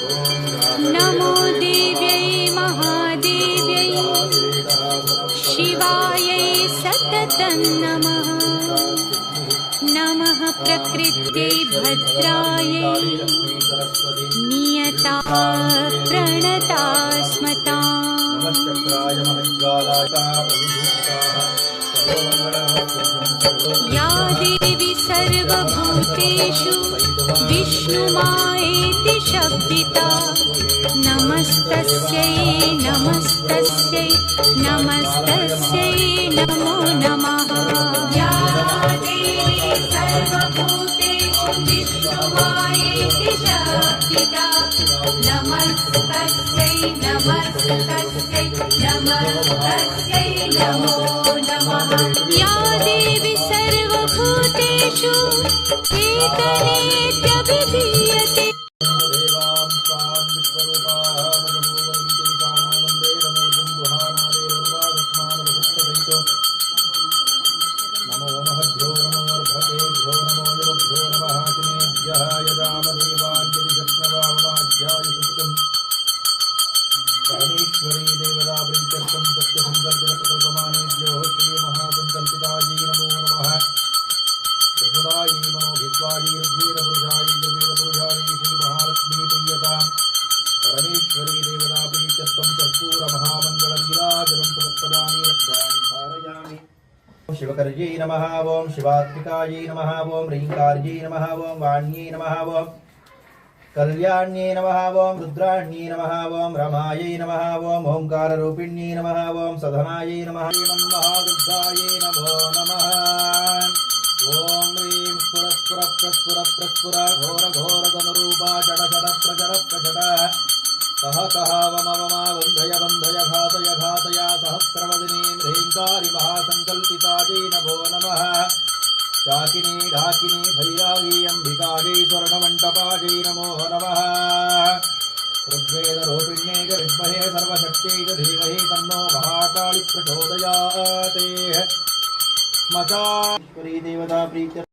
नमो देव्यै महादेव्यै शिवायै सततं नमः। नमः प्रकृत्यै भद्रायै नियता प्रणता स्मताम्। या देवी सर्वभूतेषु विष्णुमायेति शब्दिता नमस्तस्यै नमस्तस्यै नमस्तस्यै नमो नमः। या देवी सर्वभूतेषु विष्णुमायेति शब्दिता नमस्तस्यै नमस्तस्यै नमस्तस्यै नमो नमः। या देवी सर्वभूतेषु एकनेत्यभिधीयते। परमेश्वरी देवता प्रीत्यर्थं सत्यसंकल्पितप्रकल्पमानेभ्यो श्री महासंकल्पितायै नमो नमः। त्रिपुरायै मनोभित्वायै ऋग्वेदपुरुषायै यजुर्वेदपुरुषायै श्री महालक्ष्मी प्रीयताम्। परमेश्वरी देवता प्रीत्यर्थं कर्पूरमहामङ्गलवीराजनं समर्पयामि रक्षामि धारयामि। शिवकर्यै नमः। ओं शिवात्मिकायै नमः। ओं ह्रीङ्कार्यै नमः। ओं वाण्यै नमः। ओं कल्याण्यै नमः। ओं रुद्राण्यै नमः। ओं रमायै नमः। ओं ओंकाररूपिण्यै नमः। ओं सधनायै नमः। महादुर्गायै नमो नमः। ओं ह्रीं स्फुर स्फुर प्रस्फुर प्रस्फुर घोर घोर तनुरूपा चड चड प्रचड प्रचड कह कह वम वम बन्धय बन्धय घातय घातया सहस्रवदनीं ह्रीङ्कारी महासङ्कल्पितायै नमो नमः। शाकिनी ढाकिनी भैरागी अंबिकायै स्वर्णमण्टपायै नमो नमः। ऋग्वेदरूपिण्यै च विद्महे सर्वशक्त्यै च धीमहि तन्नो महाकाली प्रचोदयात्। स्मशानेश्वरी देवता प्रीत्य